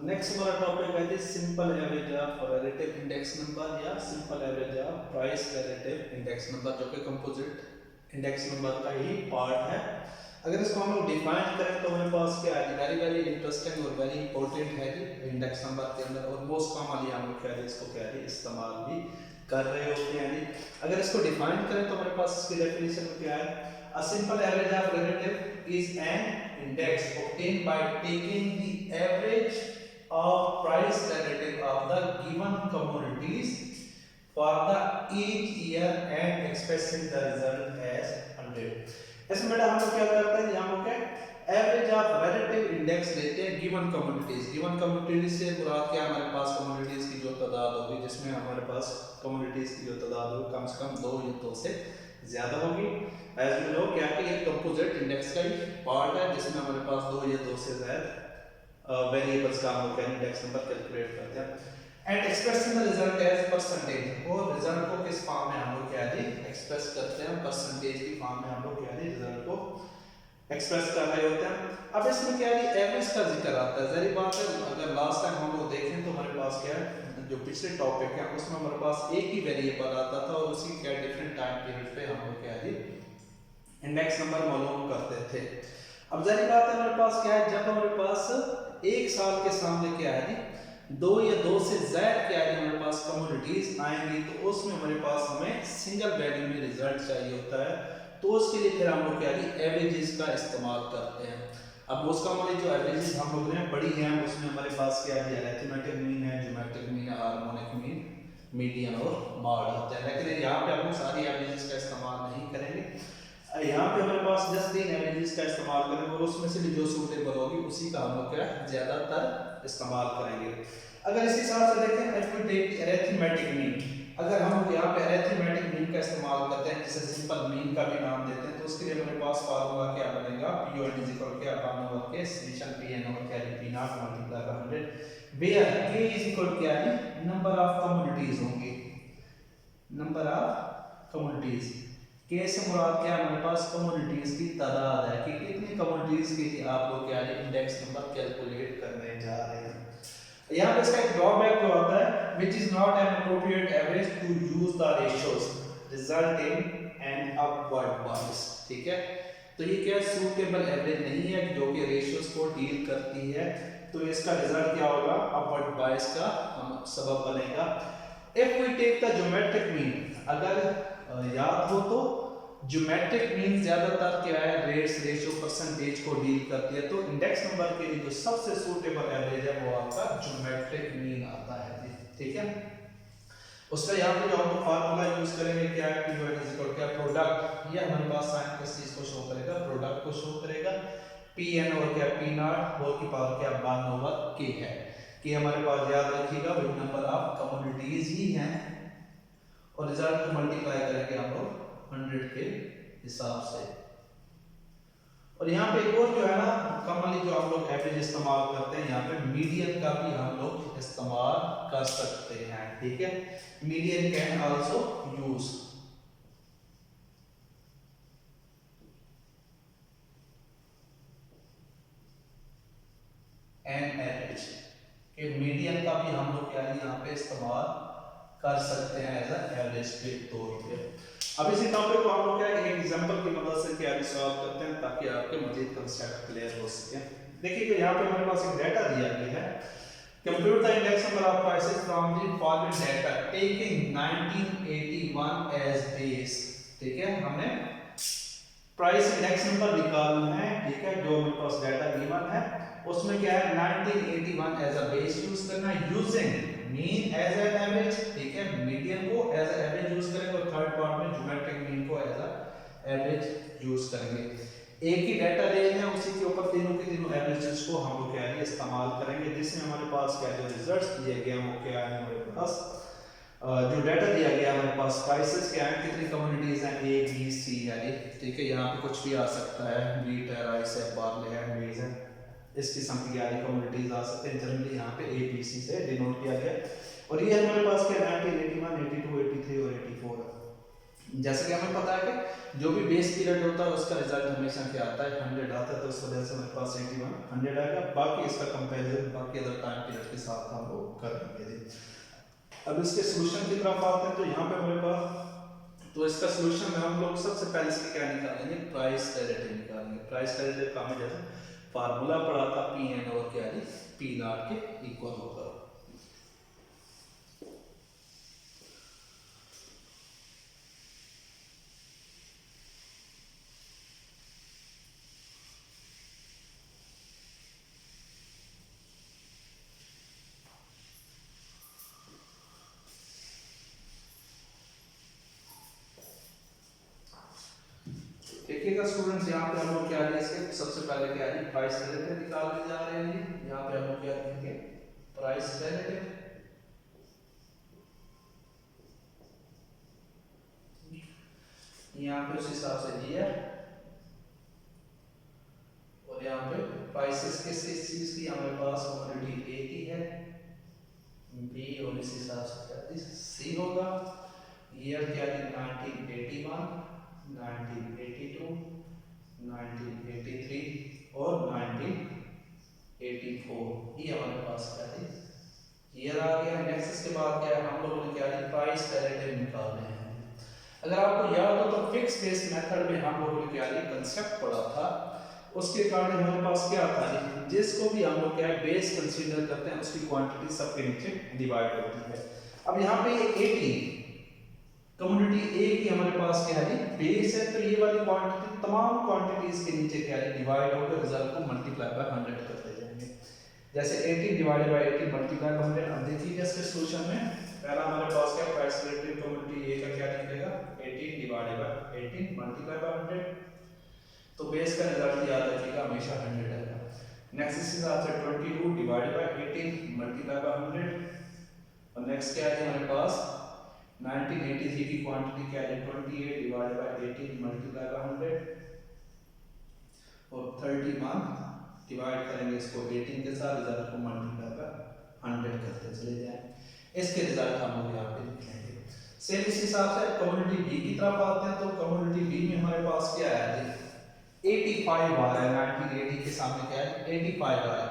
Next हमारा topic है जी simple average of relative index number या simple average of price relative index number, जो कि कंपोजिट इंडेक्स नंबर का ही पार्ट है। अगर इसको हम लोग डिफाइन करें तो हमारे पास क्या है, वेरी वेरी इंटरेस्टिंग और वेरी इंपॉर्टेंट है जी इंडेक्स नंबर के अंदर, और मोस्ट कॉमनली हम लोग क्या है इसको क्या है इस्तेमाल भी कर रहे होते हैं जी। अगर इसको डिफाइन करें तो हमारे पास इसकी डेफिनेशन क्या है, a simple average of relative is an index obtained by taking the average of price relative of the given commodities for the each year and expressing the result as 100। इसमें बेटा हम लोग क्या करते हैं, यहाँ पे एवरेज ऑफ रिलेटिव इंडेक्स लेते हैं गिवन कमोडिटीज। गिवन कमोडिटीज से मुराद क्या है, हमारे पास कमोडिटीज की जो तादाद होगी, जिसमें हमारे पास कमोडिटीज की जो तादाद होगी कम से कम 2 या 2 से ज्यादा होगी। एज वी नो क्या कि एक कंपोजिट इंडेक्स का ही पार्ट है, जिसमें हमारे पास 2 या 2 से ज्यादा वेरिएबल्स का हम लोग इंडेक्स नंबर कैलकुलेट करते हैं। And expressing the result as percentage, और रिजल्ट को किस फॉर्म में हम लोग क्या है एक्सप्रेस करते हैं, परसेंटेज की फॉर्म में हम लोग क्या है रिजल्ट को एक्सप्रेस कर रहे होते हैं। अब इसमें क्या है एवरेज का जिक्र आता है। जरी बात है, अगर लास्ट टाइम हम लोग देखें तो हमारे पास क्या है, जो पिछले टॉपिक है उसमें हमारे पास एक ही वेरिएबल आता था और उसी क्या डिफरेंट टाइम पीरियड पे हम लोग क्या है इंडेक्स नंबर मालूम करते थे। अब जरी बात है हमारे पास क्या है, जब हमारे पास एक साल के सामने क्या है 2 या 2 से ज्यादा क्या है हमारे पास कमोडिटीज आएंगी, तो उसमें हमारे पास हमें सिंगल वैल्यू में रिजल्ट चाहिए होता है, तो उसके लिए फिर हम लोग क्या है एवरेजेस का इस्तेमाल करते हैं। अब उसका हमारी जो एवरेजेस हम लोग ने पढ़ी है, उसमें हमारे पास क्या है अरिथमेटिक मीन है, ज्योमेट्रिक मीन है, हार्मोनिक मीन, मीडियन और मॉड होता है। लेकिन यहाँ पे हम लोग सारी एवरेजेस का इस्तेमाल नहीं करेंगे, यहाँ पे हमारे पास जस्ट 3 एवरेजेस का इस्तेमाल करेंगे और उसमें से जो सूटेबल होगी उसी का हम लोग क्या ज्यादातर इस्तेमाल करेंगे। अगर इस हिसाब से देखें, if we take arithmetic mean, अगर हम यहाँ पे अरिथमेटिक मीन का इस्तेमाल करते हैं, जिसे सिंपल मीन का भी नाम देते हैं, तो उसके लिए हमारे पास फार्मूला क्या बनेगा, P1 इज इक्वल क्या upon over K summation Pn over क्या P0 multiply by 100, where K is equal क्या है नंबर ऑफ कमोडिटीज होंगे, नंबर ऑफ कमोडिटीज। के से मुराद क्या है, हमारे पास कमोडिटीज की तादाद है कि कितनी कमोडिटीज के लिए आप लोग क्या है इंडेक्स नंबर कैलकुलेट करने जा रहे हैं। यहाँ पे इसका एक ड्रॉबैक जो आता है, which is not an appropriate average to use the ratios result in an upward bias। ठीक है, तो ये क्या सूटेबल एवरेज नहीं है जो कि रेशियोज को डील करती है, तो इसका रिजल्ट क्या होगा, अपवर्ड बायस का सबब बनेगा। If we take the geometric mean, अगर याद हो तो ज्योमेट्रिक मीन ज्यादातर क्या है रेट्स रेशियो परसेंटेज को डील करती है, तो इंडेक्स नंबर के लिए जो सबसे सूटेबल एवरेज है वो आपका ज्योमेट्रिक मीन आता है। ठीक है, उसका यहाँ पे जो हम फार्मूला यूज करेंगे क्या है, P1 इज इक्वल क्या प्रोडक्ट, ये हमारे पास साइन किस चीज को शो करेगा, प्रोडक्ट को शो करेगा, Pn और क्या P0 होल की पावर क्या 1 ओवर k है, कि हमारे पास याद रखिएगा वही नंबर ऑफ कमोडिटीज ही हैं, और रिजल्ट को मल्टीप्लाई करेंगे हम लोग 100 के हिसाब से। और यहाँ पे एक और जो है ना कॉमनली जो हम लोग एवरेज इस्तेमाल करते हैं, यहाँ पे मीडियन का भी हम लोग इस्तेमाल कर सकते हैं। ठीक है, median can also use. An average के मीडियन का भी हम लोग क्या है यहाँ पे इस्तेमाल कर सकते हैं एज अ एवरेज के तौर पे। अब इसी टॉपिक को हम लोग क्या एक एग्जांपल की मदद से क्या सॉल्व करते हैं ताकि आपके मजीद कांसेप्ट क्लियर हो सके। देखिए यहाँ पे हमारे पास एक डाटा दिया गया है, compute the index number of prices from the following data taking 1981 as base. ठीक है, हमने प्राइस इंडेक्स नंबर निकालना है। ठीक है, जो हमारे पास डाटा गिवन है उसमें क्या है 1981 एज अ बेस यूज करना है, using mean as an average. ठीक है, मीडियन को एज एवरेज यूज करेंगे और थर्ड पार्ट में ज्योमेट्रिक मीन को एज एवरेज यूज करेंगे। एक ही डाटा ले हैं, उसी के ऊपर तीनों के तीनों एवरेजेस को हम लोग क्या है इस्तेमाल करेंगे, जिसमें हमारे पास क्या जो रिजल्ट्स दिए गए वो क्या है हमारे पास जो डाटा दिया गया हमारे पास प्राइसेस क्या है, कितनी कम्युनिटीज हैं A B C यानी। ठीक है, यहाँ पे कुछ भी आ सकता है, व्हीट है, राइस है, बार्ले है, मेज है, इस किस्म की यानी कम्युनिटीज आ सकते हैं। जनरली यहाँ पे A B C से डिनोट किया गया, और ये हमारे पास क्या 1981 82 83 और 84 है। जैसे कि हमें पता है कि जो भी बेस पीरियड होता है उसका रिजल्ट हमेशा क्या आता है 100 आता है, तो इस वजह से हमारे पास 81 100 आएगा। बाकी इसका कंपैरिजन बाकी अदर टाइम पीरियड के साथ हम लोग करेंगे। अब इसके सॉल्यूशन की तरफ आते हैं, तो यहाँ पे हमारे पास, तो इसका सॉल्यूशन में हम लोग सबसे पहले इसके क्या निकालेंगे, प्राइस डेरिवेटिव निकालेंगे। प्राइस डेरिवेटिव का हमें जैसे फार्मूला पढ़ा था पी एन और क्या है पी नॉट के इक्वल होगा। देखिएगा स्टूडेंट्स, यहाँ पे हम लोग क्या है इसके सबसे पहले क्या है प्राइस डेरिवेटिव निकालने जा रहे हैं। यहाँ पे हम लोग क्या लिखेंगे, प्राइस डेरिवेटिव, यहाँ पे उस हिसाब से दिया, और यहाँ पे प्राइसेस किस किस चीज की हमारे पास क्वांटिटी ए की है, बी और इस हिसाब से क्या सी होगा। ईयर क्या है 1981, 1982, 1983 और 1984, ये हमारे पास क्या है ईयर आ गया। नेक्स्ट इसके बाद क्या है, हम लोगों ने क्या है प्राइस डेरिवेटिव निकालने हैं। अगर आपको याद हो तो फिक्स बेस मेथड में हम लोगों ने क्या है कंसेप्ट पढ़ा था, उसके कारण हमारे पास क्या था, जिसको भी हम लोग क्या है बेस कंसीडर करते हैं उसकी क्वांटिटी सबके नीचे डिवाइड होती है। अब यहाँ पे 80 कम्युनिटी ए की हमारे पास क्या है बेस है, तो ये वाली क्वांटिटी तमाम क्वांटिटीज के नीचे क्या है डिवाइड होकर रिजल्ट को मल्टीप्लाई बाय 100 करते जाएंगे। जैसे 18 डिवाइडेड बाय 18 मल्टीप्लाई बाय 100। अब देखिए इसके सॉल्यूशन में पहला हमारे पास क्या प्राइस रिलेटिव कम्युनिटी ए का क्या निकलेगा 18 डिवाइडेड बाय 18 मल्टीप्लाई बाय 100, तो बेस का रिजल्ट याद रखिएगा हमेशा 100 आएगा। नेक्स्ट इस हिसाब से 22 डिवाइडेड बाय 18 मल्टीप्लाई बाय 100, और नेक्स्ट क्या है हमारे पास 1983 की क्वांटिटी क्या है 28 डिवाइडेड बाय 18 मल्टीप्लाई बाय 100, और 31 डिवाइड करेंगे इसको 18 के साथ, रिजल्ट को मल्टीप्लाई बाय 100 करते चले जाएं। इसके रिजल्ट हम लोग यहाँ पे लिख लेंगे। सेम इस हिसाब से कम्युनिटी बी की तरफ आते हैं, तो कम्युनिटी बी में हमारे पास क्या है 85 आ रहा है, 1980 के सामने क्या है 85 आ रहा है।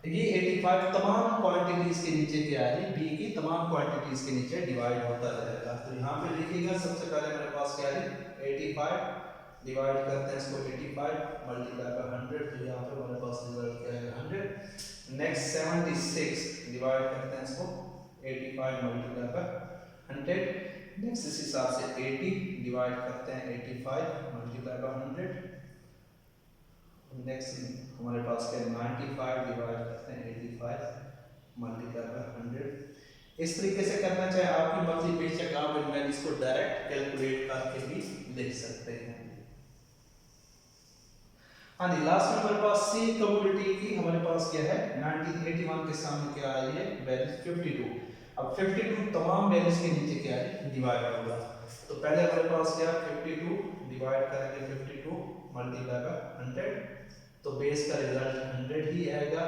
ये 85 तमाम क्वांटिटीज के नीचे क्या है बी की तमाम क्वांटिटीज के नीचे डिवाइड होता रहेगा। तो यहाँ पे लिखिएगा सबसे पहले मेरे पास क्या है 85 डिवाइड करते हैं इसको 85 मल्टीप्लाई बाय 100, तो यहाँ पे हमारे पास रिजल्ट क्या है 100। नेक्स्ट 76 डिवाइड करते हैं इसको 85 मल्टीप्लाई बाय 100। नेक्स्ट इस हिसाब से 80 डिवाइड करते हैं 85 मल्टीप्लाई बाय 100। नेक्स्ट हमारे पास क्या 95 डिवाइड करते हैं 85 मल्टीप्लाई बाय 100। इस तरीके से करना चाहे आपकी मर्जी, बेशक आप इन वैल्यूज को डायरेक्ट कैलकुलेट करके भी लिख सकते हैं। हाँ जी, लास्ट में हमारे पास सी कम्युनिटी की हमारे पास क्या है 1981 के सामने क्या आ रही है वैल्यू 52। अब 52 तमाम वैल्यूज के नीचे क्या है डिवाइड होगा, तो पहले हमारे पास क्या 52 डिवाइड करेंगे 52 मल्टीप्लाई बाय 100, तो बेस का रिजल्ट 100 ही आएगा।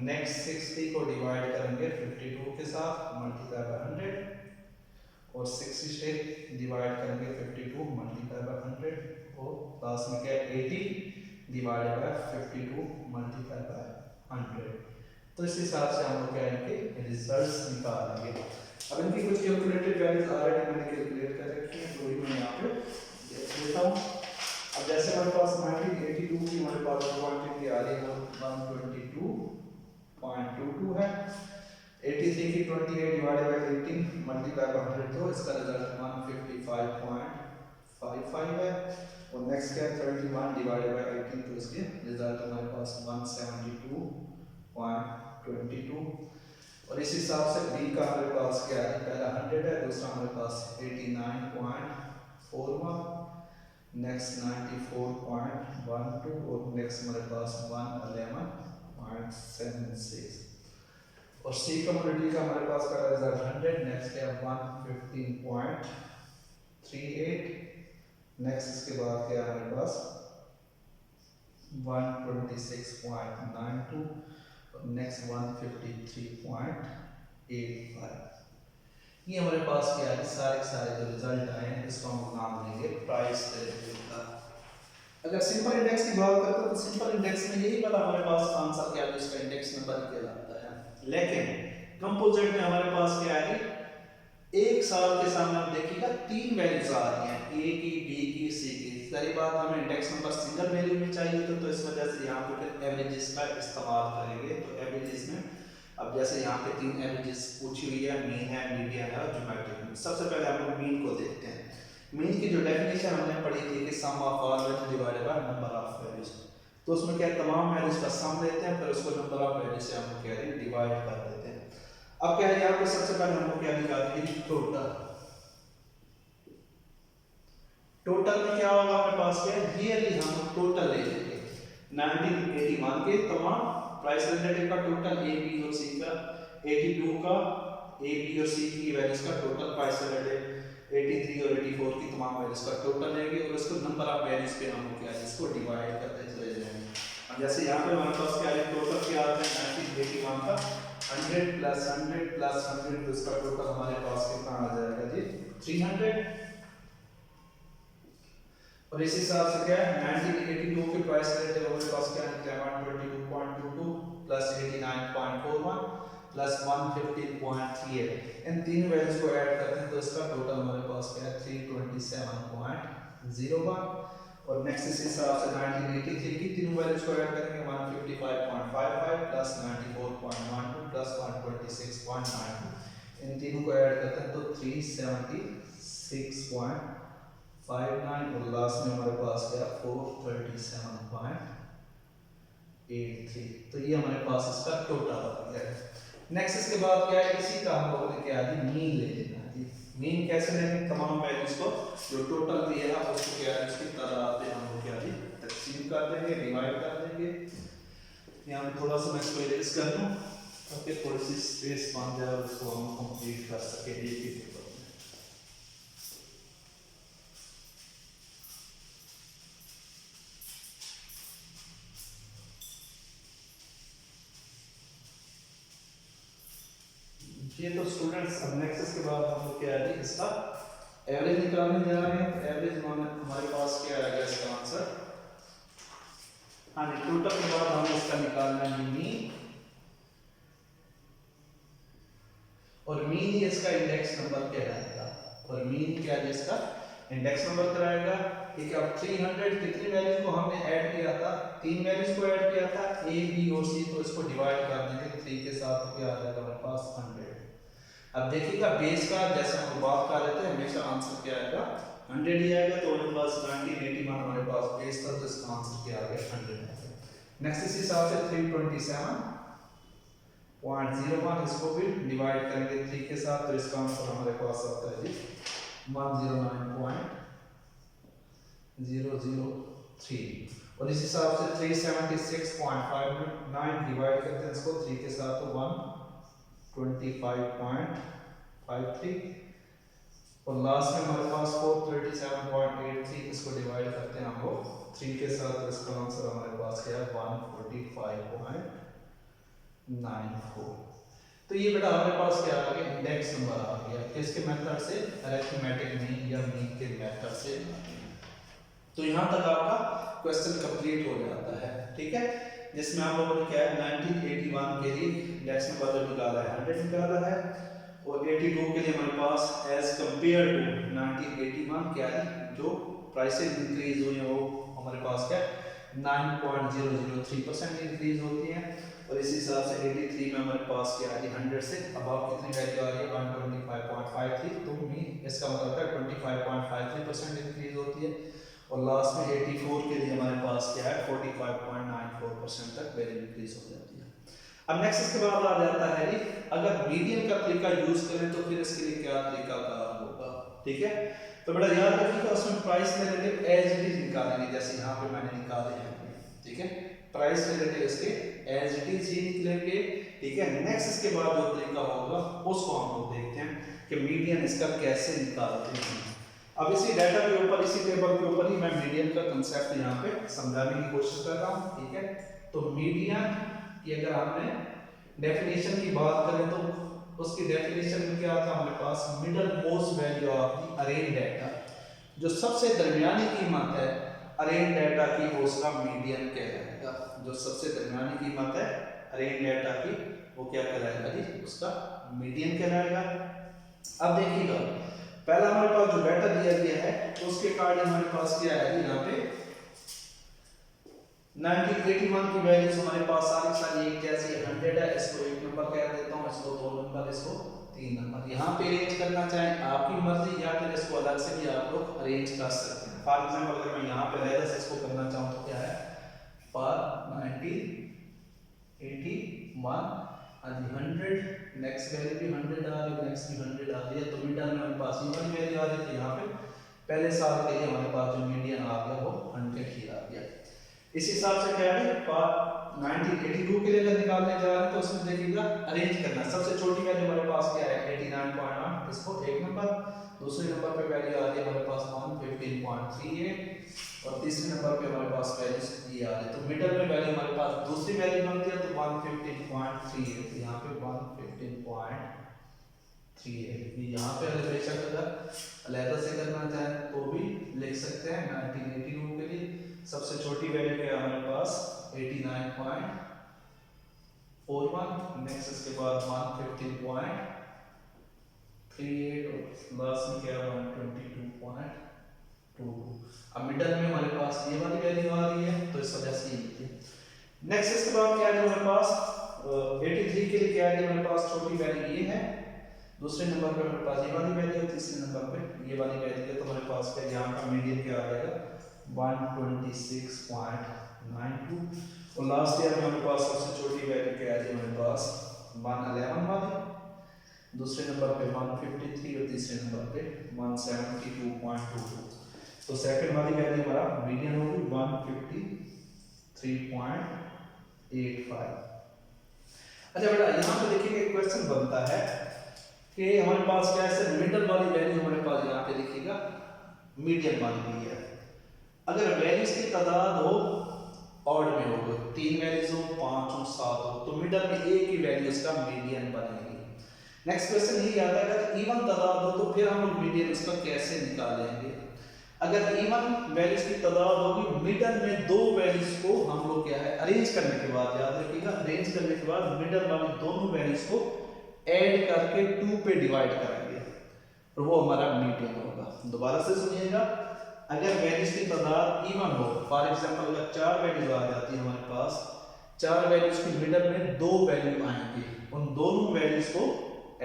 नेक्स्ट 60 को डिवाइड करेंगे 52 के साथ मल्टीप्लाई बाय 100, और 60 डिवाइड करेंगे 52 मल्टीप्लाई बाय 100, और लास्ट में क्या 80 डिवाइडेड बाय 52 मल्टीप्लाई बाय 100। तो इस हिसाब से हम लोग क्या है कि रिजल्ट्स निकालेंगे। अब इनकी कुछ कैलकुलेटेड वैल्यूज ऑलरेडी मैंने कैलकुलेट कर रखी है, तो वही मैं यहाँ पे देता हूँ। अब जैसे हमारे पास 1982 की हमारे पास क्वांटिटी आ रही है 122.22 है। 83 की 28 डिवाइडेड बाय 18 मल्टीप्लाई बाय 100, तो इसका रिजल्ट 155.55 है। और नेक्स्ट क्या 31 डिवाइडेड बाय 18, तो इसके रिजल्ट हमारे पास 172.22। और इस हिसाब से बी का हमारे पास क्या है पहला 100 है, दूसरा हमारे पास 89.41, नेक्स्ट 94.12, और नेक्स्ट हमारे पास 111.76। और सी कम्युनिटी का हमारे पास पहला रिजल्ट 100, नेक्स्ट क्या 115.38, नेक्स्ट इसके बाद क्या हमारे पास 126.92, और नेक्स्ट 153.85। ये हमारे पास क्या है, सारे सारे जो रिजल्ट आए हैं इसको हम नाम देंगे प्राइस डेरिवेटिव का। अगर सिंपल इंडेक्स की बात करते हैं तो सिंपल इंडेक्स में यही वाला हमारे पास आंसर क्या है, जिसका इंडेक्स नंबर कहलाता है। लेकिन कंपोजिट में हमारे पास क्या है, एक साल के सामने आप देखिएगा तीन वैल्यूज आ रही हैं, ए की, बी की, सी की। सारी बात हमें इंडेक्स नंबर सिंगल वैल्यू में चाहिए तो इस वजह से यहाँ पे फिर एवरेजेस का इस्तेमाल करेंगे। तो एवरेजेस में अब जैसे यहाँ पे तीन एवरेजेस पूछी हुई है, मीन है, मीडियन है और ज्योमेट्रिक मीन। सबसे पहले हम लोग मीन को देखते हैं। मीन की जो डेफिनेशन हमने पढ़ी थी कि sum of all values divided by number of values, तो उसमें क्या तमाम वैल्यूज का सम लेते हैं फिर उसको नंबर ऑफ वैल्यूज से हम क्या है डिवाइड कर देते हैं। अब क्या है यहाँ पे सबसे पहले हम लोग क्या निकालते हैं, टोटल। टोटल में क्या होगा हमारे पास, क्या है ईयरली हम टोटल ले लेंगे 1981 के तमाम प्राइस रिलेटेड का टोटल, ए बी और सी का, 82 का ए बी और सी की वैल्यूज का टोटल प्राइस रिलेटेड, 83 और 84 की तमाम वैल्यूज का टोटल लेंगे और इसको नंबर ऑफ वैल्यूज पे हम क्या है इसको डिवाइड करते चले जाएंगे। अब जैसे यहाँ पे हमारे पास क्या है टोटल क्या आता है 1981 का 100 प्लस 100 प्लस 100, तो इसका टोटल हमारे पास कितना आ जाएगा जी 300। और इसी हिसाब से क्या है 1982 के प्राइस रेट हमारे पास क्या है 122.22 प्लस 89.41 प्लस 115.38, इन तीन वैल्यूज को ऐड करते हैं तो इसका टोटल हमारे पास क्या है 327.01। और नेक्स्ट इस हिसाब से 1983 की तीन वैल्यूज को ऐड करेंगे 155.55 प्लस 94.12 प्लस 126.92, इन तीनों को ऐड करते हैं तो 376.59 और लास्ट में हमारे पास क्या 437.83। तो ये हमारे पास इसका टोटल आ गया है। नेक्स्ट इसके बाद क्या है, इसी का हम लोगों ने क्या है मीन ले लेना है। मीन कैसे लेंगे, तमाम वैल्यूज को जो टोटल दिया है उसको क्या है इसकी तादाद पे हम लोग क्या है तकसीम कर देंगे, डिवाइड कर देंगे। यहाँ पे थोड़ा सा मैं इसको इरेज कर दूं ताकि थोड़ी सी स्पेस बन जाए और इसको हम कंप्लीट कर सके एक ही पेपर में। ये तो स्टूडेंट्स अब नेक्स्ट इसके बाद हम लोग क्या है इसका एवरेज निकालने जा रहे हैं। तो एवरेज हमारे पास क्या आएगा इसका आंसर, हाँ जी टोटल के बाद हम इसका निकालना है मीन, और मीन ही इसका इंडेक्स नंबर कहलाएगा। और मीन क्या है इसका इंडेक्स नंबर कराएगा। ठीक है, अब 300 कितनी वैल्यूज को हमने ऐड किया था, तीन वैल्यूज को ऐड किया था ए बी और सी, तो इसको डिवाइड कर देंगे 3 के साथ तो क्या आ जाएगा हमारे पास 100। अब देखिएगा बेस का जैसे हम बात कर रहे थे हमेशा आंसर क्या आएगा 100 ही आएगा, तो हमारे पास 1981 हमारे पास बेस था तो इसका आंसर क्या आ गया 100। नेक्स्ट इस हिसाब से 327.01 इसको भी डिवाइड करेंगे 3 के साथ तो इसका आंसर हमारे पास आता है जी 109.003। और इस हिसाब से 376.59 डिवाइड करते हैं इसको 3 के साथ तो 125.53, और लास्ट में हमारे पास 437.83 इसको डिवाइड करते हैं हम लोग 3 के साथ तो इसका आंसर हमारे पास क्या है 145.94। तो ये बेटा हमारे पास क्या आ गया इंडेक्स नंबर आ गया, किसके मेथड से, अरिथमेटिक मीन या मीन के मेथड से। तो यहाँ तक आपका क्वेश्चन कंप्लीट हो जाता है। ठीक है, जिसमें हम लोगों ने क्या है 1981 के लिए इंडेक्स नंबर जो निकाला है 100 निकाला है, और 82 के लिए हमारे पास एज कंपेयर टू 1981 क्या है जो प्राइसेस इंक्रीज हुई है वो हमारे पास क्या 9.003% इंक्रीज होती है। और इसी हिसाब से 83 में हमारे पास क्या है 100 से अब आप कितनी वैल्यू आ रही है 125.53, तो मीन इसका मतलब है 25.53% इंक्रीज होती है। और लास्ट में 84 के लिए हमारे पास क्या है 45.94% तक वैल्यू इंक्रीज हो जाती है। अब नेक्स्ट इसके बाद आ जाता है जी अगर मीडियन का तरीका यूज करें तो फिर इसके लिए क्या तरीका होगा। ठीक है, तो बड़ा याद रखिएगा उसमें price relative as it is निकालेंगे जैसे यहाँ पे मैंने निकाले हैं। ठीक है, प्राइस रिलेटिव इसके एज इट इज ही निकलेंगे। ठीक है, नेक्स्ट इसके बाद जो तरीका होगा उसको हम लोग देखते हैं कि मीडियन इसका कैसे निकालते हैं। अब इसी डाटा के ऊपर इसी टेबल के ऊपर ही मैं मीडियन का कंसेप्ट यहाँ पे समझाने की कोशिश कर रहा हूँ। ठीक है, तो मीडियन की अगर हमने डेफिनेशन की बात करें तो उसकी डेफिनेशन में क्या था हमारे पास, middle most value of the arranged data, जो सबसे दरमियानी कीमत है अरेन डाटा की वो उसका मीडियन कहलाएगा। जो सबसे दरमियानी कीमत है अरेन डाटा की वो क्या कहलाएगा जी, उसका मीडियन कहलाएगा। अब देखिएगा पहला हमारे पास जो डाटा दिया गया है तो उसके कार्ड हमारे पास क्या है यहाँ पे 1981 की वैल्यूज हमारे पास सारी एक जैसी 100 है, इसको 1 नंबर कह देता हूँ, इसको 2 नंबर, इसको 3 नंबर। यहाँ पे अरेंज करना चाहें आपकी मर्जी, या फिर इसको अलग से भी आप लोग अरेंज कर सकते हैं। फॉर एग्जांपल अगर मैं यहाँ पे रेदस इसको करना चाहूँ तो क्या है फॉर 1981 and 100, नेक्स्ट वैल्यू भी 100 आ रही है, नेक्स्ट भी 100 आ रही है, तो मिडल में हमारे पास ये वाली वैल्यू आ रही है। यहाँ पे पहले साल के लिए हमारे पास जो मीडियन आ गया वो 100 ही आ गया। इस हिसाब से क्या है 1982 के लिए अगर निकालने जा रहे हैं तो उसमें देखिएगा अरेंज करना, सबसे छोटी वैल्यू हमारे पास क्या है 89.1, इसको 1 नंबर, दूसरे नंबर पे वैल्यू आ रही है हमारे पास 115.38 और तीसरे नंबर पे हमारे पास वैल्यू ये आ रही है। तो मिडल में वैल्यू हमारे पास दूसरी वैल्यू बनती है तो 115.38, यहाँ पे 115.38। यहाँ पे अगर बेशक अगर अलग से करना चाहें तो भी लिख सकते हैं 1982 के लिए सबसे छोटी वैल्यू क्या है हमारे पास 89.41, नेक्स्ट इसके बाद 115.38 और लास्ट में क्या है 122.22। अब मिडल में हमारे पास ये वाली वैल्यू आ रही है तो इस वजह से ये लिखिए। नेक्स्ट इसके बाद क्या है हमारे पास 83 के लिए क्या है हमारे पास छोटी वैल्यू ये है, दूसरे नंबर पे हमारे पास ये वाली वैल्यू है, तीसरे नंबर पे ये वाली वैल्यू है, तो हमारे पास क्या यहाँ का मीडियन क्या आ जाएगा 126.92 और लास्ट ईयर में हमारे पास सबसे छोटी वैल्यू क्या है हमारे पास 111 वाली, दूसरे नंबर पे 153 और तीसरे नंबर पे 172.22। तो सेकंड वाली वैल्यू हमारा मीडियन होगी 153.85। अच्छा बेटा यहाँ पे देखिए एक क्वेश्चन बनता है कि हमारे पास क्या है सर मिडल वाली वैल्यू हमारे पास यहाँ पे देखिएगा मीडियन वाली दी है, अगर वैल्यूज की तादाद हो ऑड में हो 3 वैल्यूज हो 5 हो 7 हो तो मिडल में एक ही वैल्यू इसका मीडियन बनेगी। नेक्स्ट क्वेश्चन यही आता है अगर इवन तादाद हो तो फिर हम मीडियन इसका कैसे निकालेंगे। अगर इवन वैल्यूज की तादाद होगी मिडल में दो वैल्यूज को हम लोग क्या है अरेंज करने के बाद, याद रखिएगा अरेंज करने के बाद मिडल वाली दोनों वैल्यूज को ऐड करके 2 पे डिवाइड करेंगे और वो हमारा मीडियन होगा। दोबारा से सुनिएगा, अगर वैल्यूज की तादाद इवन हो, फॉर एग्जांपल अगर 4 वैल्यूज आ जाती है हमारे पास, 4 वैल्यूज की मिडल में 2 वैल्यू आएंगे, उन दोनों वैल्यूज को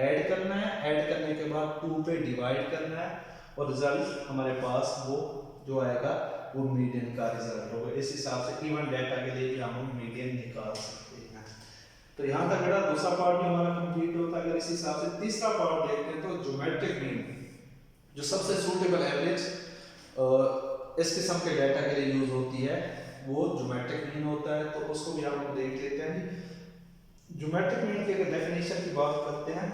ऐड करना है, ऐड करने के बाद 2 पे डिवाइड करना है और रिजल्ट हमारे पास वो जो आएगा वो मीडियन का रिजल्ट होगा। इस हिसाब से इवन डाटा के लिए भी हम मीडियन निकाल सकते हैं। तो यहाँ तक बेटा दूसरा पार्ट भी हमारा कंप्लीट होता है। अगर इस हिसाब से तीसरा पार्ट देखते हैं तो ज्योमेट्रिक मीन, जो सबसे सूटेबल एवरेज इस किस्म के डाटा के लिए यूज होती है वो ज्योमेट्रिक मीन होता है, तो उसको भी हम लोग देख लेते हैं। ज्योमेट्रिक मीन की अगर डेफिनेशन की बात करते हैं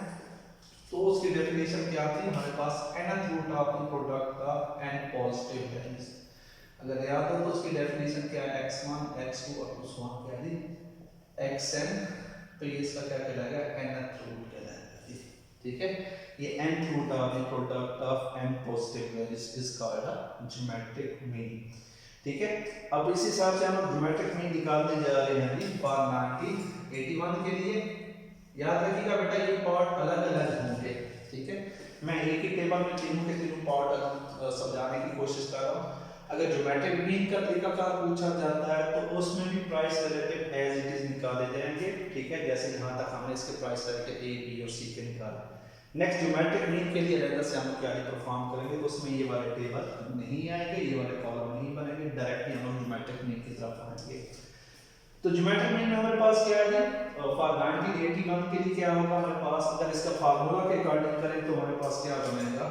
तो उसकी डेफिनेशन क्या आती है हमारे पास nth root of the product of n positive values. अगर याद हो तो उसकी डेफिनेशन क्या है x1 x2 और x1 क्या है xn, तो ये इसका क्या कहलाएगा nth रूट कहलाएगा। ठीक है, ये nth root of the product of n positive values is called a geometric mean. ठीक है, अब इस हिसाब से हम ज्योमेट्रिक मीन निकालने जा रहे हैं फॉर 1981 के लिए। याद रखिएगा बेटा ये पार्ट अलग अलग होंगे। ठीक है, मैं एक ही टेबल में तीनों के तीनों पार्ट समझाने की कोशिश कर रहा हूँ। अगर ज्योमेट्रिक मीन का तरीकाकार पूछा जाता है तो उसमें भी price relative as it is निकाले जाएंगे। ठीक है, जैसे यहाँ तक हमने इसके प्राइस रिलेटिव ए बी और सी के निकाले। नेक्स्ट ज्योमेट्रिक मीन के लिए रेंडर से हम क्या परफॉर्म करेंगे तो उसमें ये वाले टेबल नहीं आएंगे, ये वाले कॉलम नहीं बनेंगे, डायरेक्टली हम लोग ज्योमेट्रिक मीन की तरफ आएंगे। तो ज्योमेट्रिक मीन में हमारे पास क्या है फॉर 1981 के लिए क्या होगा हमारे पास, अगर इसका फार्मूला के अकॉर्डिंग करें तो हमारे पास क्या बनेगा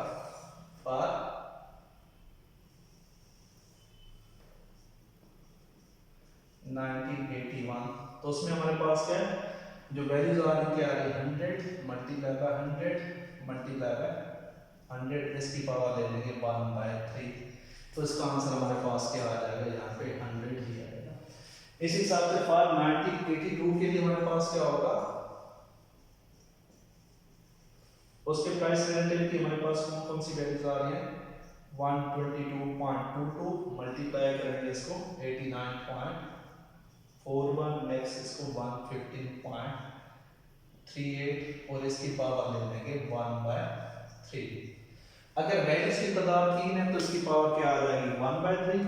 फॉर 1981, तो उसमें हमारे पास क्या है जो वैल्यूज आ रही क्या आ रही 100 मल्टीप्लाई बाय 100 मल्टीप्लाई बाय 100, इसकी पावर ले लेंगे 1/3, तो इसका आंसर हमारे पास क्या आ जाएगा यहाँ पे 100 ही आएगा। इस हिसाब से फॉर 1982 के लिए हमारे पास क्या होगा उसके प्राइस रिलेटिव की हमारे पास कौन कौन सी वैल्यूज आ रही हैं 122.22 मल्टीप्लाई करेंगे इसको 89.41 नेक्स्ट इसको 115.38 और इसकी पावर ले लेंगे 1/3। अगर वैल्यूज की तादाद 3 है तो इसकी पावर क्या आ जाएगी 1/3।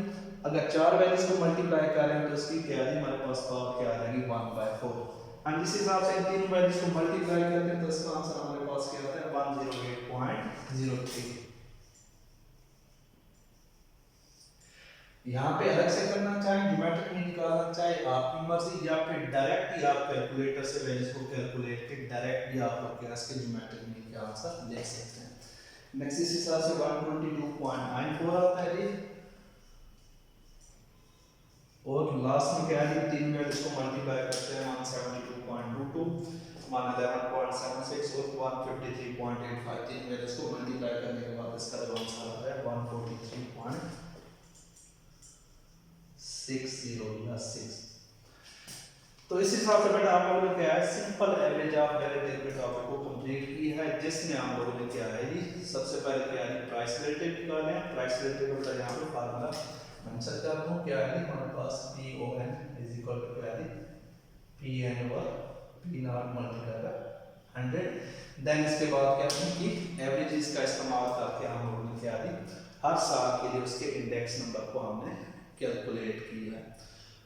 अगर 4 वैल्यूज को मल्टीप्लाई करें तो इसकी क्या है हमारे पास पावर क्या आ जाएगी 1/4। एंड इस हिसाब से इन तीन वैल्यूज को मल्टीप्लाई करते हैं तो इसका आंसर हमारे पास क्या आता है 108.03। यहाँ पे अलग से करना चाहे ज्योमेट्रिक में निकालना चाहे आपकी मर्जी या फिर डायरेक्ट ही आप कैलकुलेटर से वैल्यूज को कैलकुलेट के डायरेक्ट भी आप लोग क्या इसके ज्योमेट्रिक में क्या आंसर ले सकते हैं। नेक्स्ट इस हिसाब से 122.94 आता है जी और लास्ट में क्या है तीन वैल्यूज को मल्टीप्लाई करते हैं 172.22 111.76 और 153.85 तीन वैल्यूज को मल्टीप्लाई करने के बाद इसका जो आंसर आता है 143.60 तो इस हिसाब से बेटा आप लोगों ने क्या है सिंपल एवरेज ऑफ रिलेटिव के टॉपिक को कंप्लीट की है जिसमें हम लोगों ने क्या है जी सबसे पहले क्या है प्राइस रिलेटिव निकाले हैं। प्राइस रिलेटिव का यहाँ पे फार्मूला मेंशन कर दूं क्या है हमारे पास PON इज इक्वल टू क्या है PN over P0 multiply by 100। Then इसके बाद क्या है कि एवरेजेस का इस्तेमाल करके हम लोगों ने क्या है हर साल के लिए उसके इंडेक्स नंबर को हमने कैलकुलेट किया है।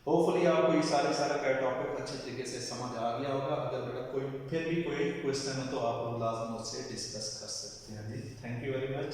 होपफुली आपको ये सारा का टॉपिक अच्छे तरीके से समझ आ गया होगा। अगर बेटा कोई फिर भी कोई क्वेश्चन है तो आप लोग लाजमी उससे डिस्कस कर सकते हैं जी। Thank you very much.